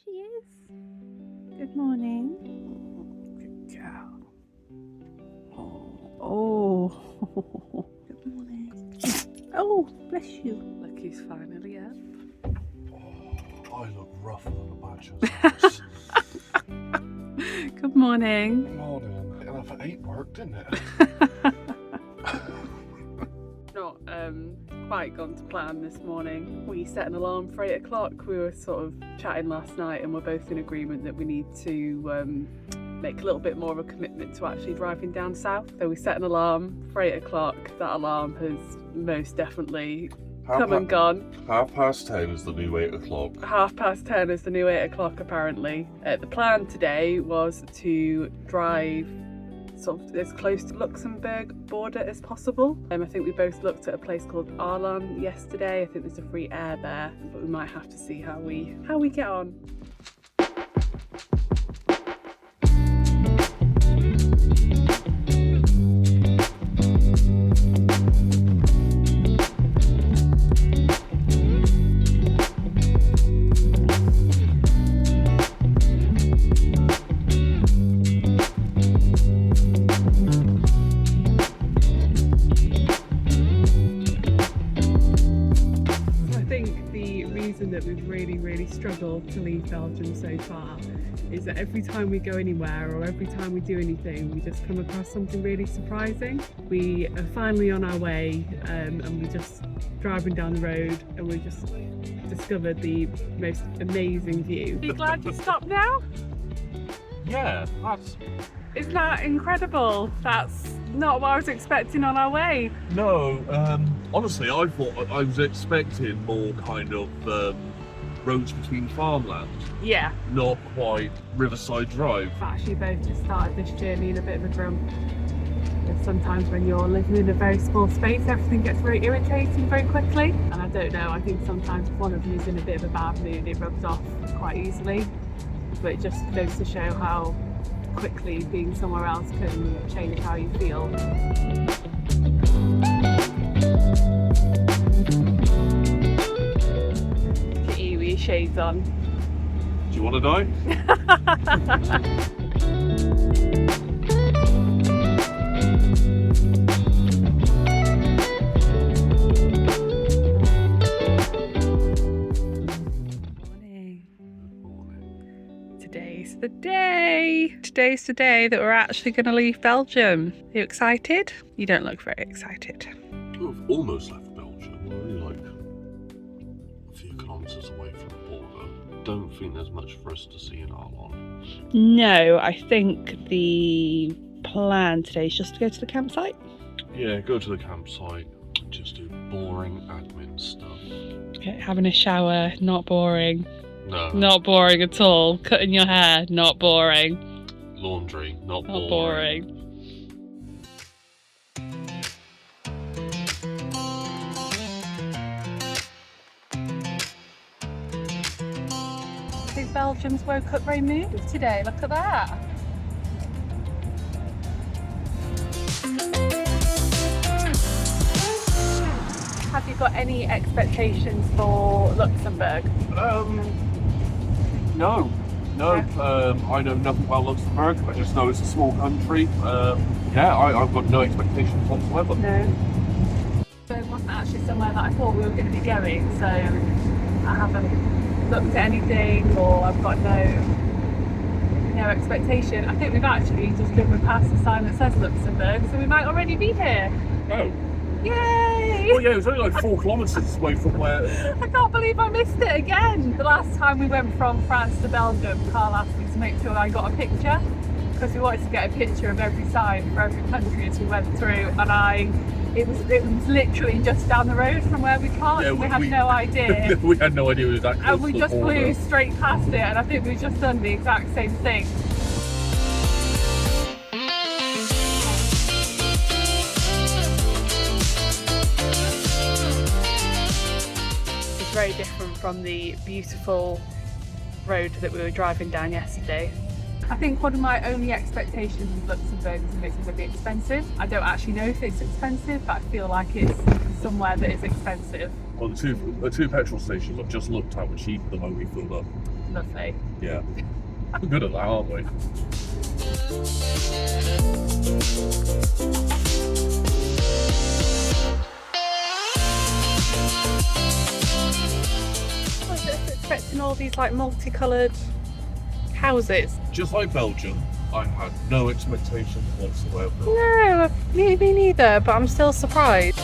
she is. Good morning. Good girl. Oh. Good morning. Oh, bless you. Look, he's finally up. Oh, I look rougher than a badger's house. Good morning. Morning. Enough at 8 work, didn't it? Not quite gone to plan this morning. We set an alarm for 8 o'clock. We were sort of chatting last night and we're both in agreement that we need to make a little bit more of a commitment to actually driving down south. So we set an alarm for 8 o'clock. That alarm has most definitely come and gone. 10:30 is the new 8 o'clock. 10:30 is the new 8 o'clock apparently. The plan today was to drive sort of as close to Luxembourg border as possible. I think we both looked at a place called Arlan yesterday. I think there's a free air there, but we might have to see how we get on. That we've really struggled to leave Belgium so far is that every time we go anywhere or every time we do anything, we just come across something really surprising. We are finally on our way and we're just driving down the road and we just discovered the most amazing view. Are you glad you stopped now? Yeah, Isn't that incredible? That's not what I was expecting on our way. No, honestly, I thought I was expecting more kind of roads between farmland. Yeah. Not quite Riverside Drive. We've actually both just started this journey in a bit of a grump. Sometimes when you're living in a very small space, everything gets very irritating very quickly. And I don't know, I think sometimes if one of you is in a bit of a bad mood, it rubs off quite easily. But it just goes to show how quickly being somewhere else can change how you feel. Look at you with your shades on. Do you want to die? Today's the day that we're actually going to leave Belgium. Are you excited? You don't look very excited. We've almost left Belgium. We're only like a few kilometres away from the border. Don't think there's much for us to see in Arlan. No, I think the plan today is just to go to the campsite. Yeah, go to the campsite, just do boring admin stuff. Okay, having a shower, not boring. No. Not boring at all. Cutting your hair, not boring. Laundry, not Not boring. boring. I think Belgium's woke up very moved today. Look at that. Have you got any expectations for Luxembourg? No. I know nothing about Luxembourg. I just know it's a small country. I've got no expectations whatsoever. No. So it wasn't actually somewhere that I thought we were going to be going, so I haven't looked at anything or I've got no expectation. I think we've actually just driven past the sign that says Luxembourg, so we might already be here. Oh. Yay! Well, yeah, it was only like 4 kilometres away from where... I can't believe I missed it again. The last time we went from France to Belgium, Carl asked me to make sure I got a picture because we wanted to get a picture of every sign for every country as we went through, and it was literally just down the road from where we parked. Yeah, we had no idea. We had no idea it was that close And we to the just border. flew straight past it, and I think we've just done the exact same thing. Very different from the beautiful road that we were driving down yesterday. I think one of my only expectations of Luxembourg is that it's going to be expensive. I don't actually know if it's expensive, but I feel like it's somewhere that is expensive. Well, the two petrol stations I've just looked at were cheaper than when we filled up. Lovely. Yeah. We're good at that, aren't we? I was just expecting all these like multicoloured houses. Just like Belgium, I had no expectations whatsoever. No, me neither, but I'm still surprised.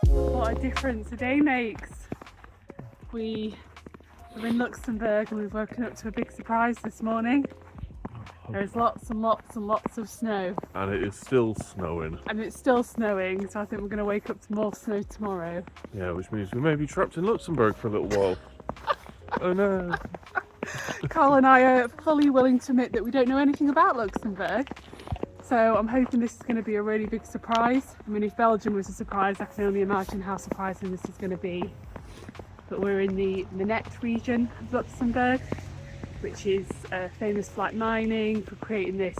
What a difference a day makes. We are in Luxembourg and we've woken up to a big surprise this morning. There's lots and lots and lots of snow. And it is still snowing. And it's still snowing, so I think we're going to wake up to more snow tomorrow. Yeah, which means we may be trapped in Luxembourg for a little while. Oh no. Carl and I are fully willing to admit that we don't know anything about Luxembourg. So I'm hoping this is going to be a really big surprise. I mean, if Belgium was a surprise, I can only imagine how surprising this is going to be. But we're in the Minette region of Luxembourg, which is famous for like mining, for creating this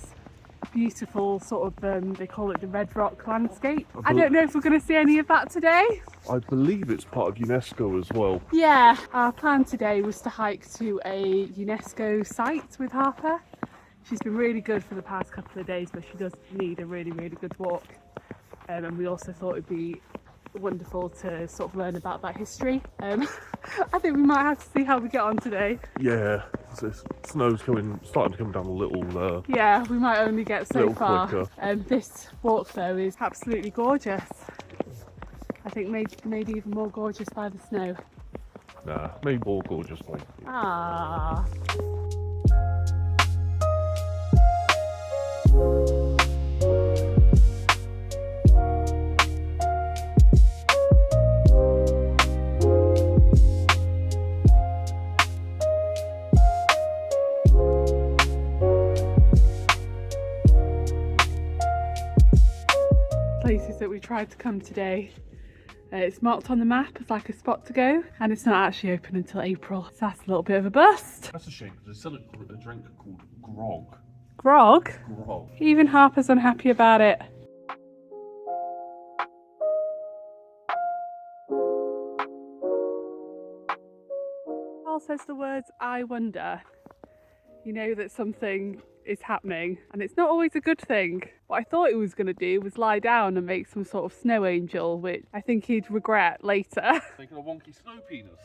beautiful sort of, they call it the red rock landscape. I don't know if we're going to see any of that today. I believe it's part of UNESCO as well. Yeah, our plan today was to hike to a UNESCO site with Harper. She's been really good for the past couple of days, but she does need a really, really good walk. And we also thought it'd be wonderful to sort of learn about that history. I think we might have to see how we get on today. Yeah, snow's starting to come down a little. Yeah, we might only get so far. This walk though is absolutely gorgeous. I think maybe even more gorgeous by the snow. Nah, maybe more gorgeous by. Ah. Places that we tried to come today. It's marked on the map as like a spot to go, and it's not actually open until April. So that's a little bit of a bust. That's a shame because they sell a drink called grog. Grog? Grog. Even Harper's unhappy about it. Carl says the words "I wonder." You know that something is happening, and it's not always a good thing. What I thought he was going to do was lie down and make some sort of snow angel, which I think he'd regret later. Making a wonky snow penis.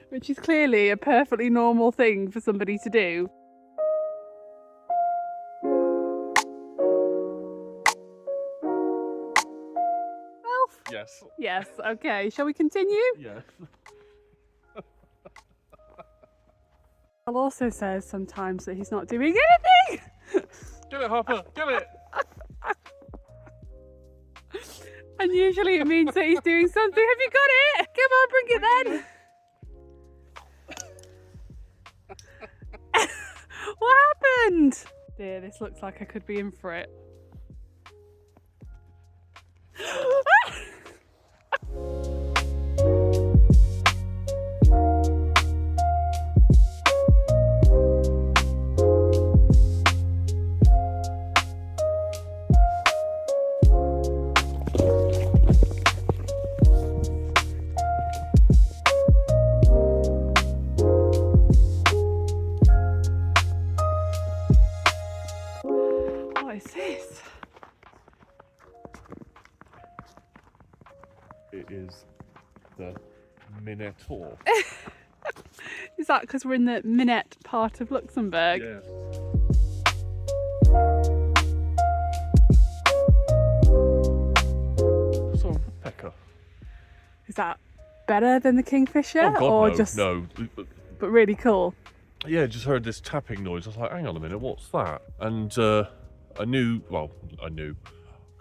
Which is clearly a perfectly normal thing for somebody to do. Elf? Yes. Yes, okay. Shall we continue? Yes. Carl also says sometimes that he's not doing anything. Get it, Harper. Get it. And usually it means that he's doing something. Have you got it? Come on, bring it then. What happened? Dear, this looks like I could be in for it. What is this? It is the Minette Trail. Is that because we're in the Minette part of Luxembourg? Yes. So, woodpecker. Is that better than the kingfisher? Oh God, or no, just no. but really cool? Yeah, just heard this tapping noise. I was like, hang on a minute, what's that? And I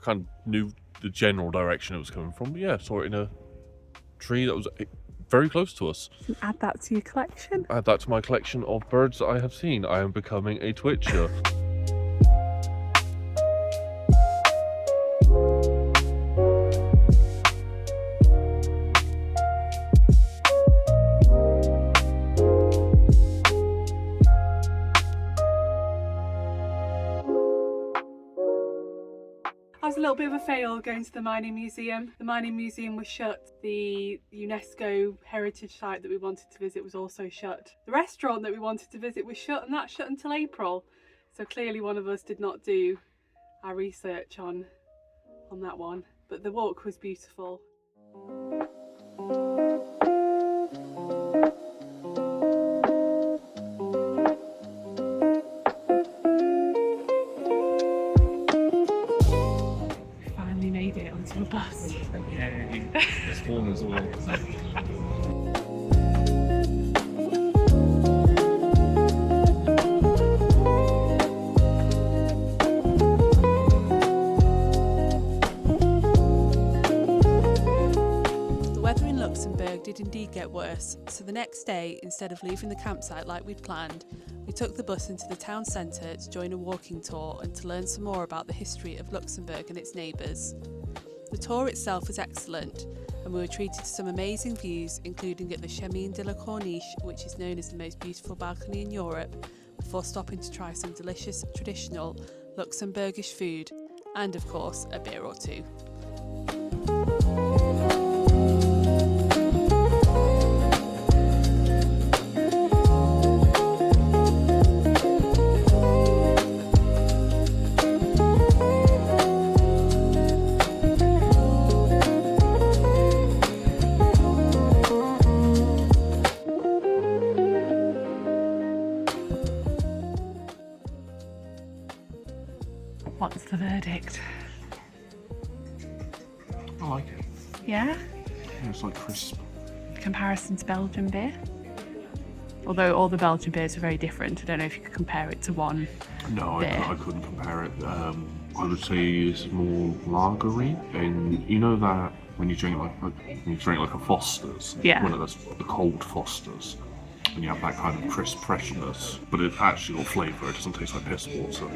kind of knew the general direction it was coming from. But yeah, saw it in a tree that was very close to us. You can add that to your collection. Add that to my collection of birds that I have seen. I am becoming a twitcher. That was a little bit of a fail going to the mining museum. The mining museum was shut. The UNESCO heritage site that we wanted to visit was also shut. The restaurant that we wanted to visit was shut, and that's shut until April. So clearly one of us did not do our research on that one. But the walk was beautiful. Onto a bus. Yay! It's warm as well. The weather in Luxembourg did indeed get worse, so the next day, instead of leaving the campsite like we'd planned, we took the bus into the town centre to join a walking tour and to learn some more about the history of Luxembourg and its neighbours. The tour itself was excellent, and we were treated to some amazing views, including at the Chemin de la Corniche, which is known as the most beautiful balcony in Europe, before stopping to try some delicious traditional Luxembourgish food, and of course a beer or two. What's the verdict? I like it. Yeah? It's like crisp. Comparison to Belgian beer? Although all the Belgian beers are very different, I don't know if you could compare it to one. No, beer. I couldn't compare it. I would say it's more lagery, and you know that when you drink like a Foster's, Yeah. one of those the cold Foster's, and you have that kind of crisp freshness, but it actually got flavour. It doesn't taste like piss water.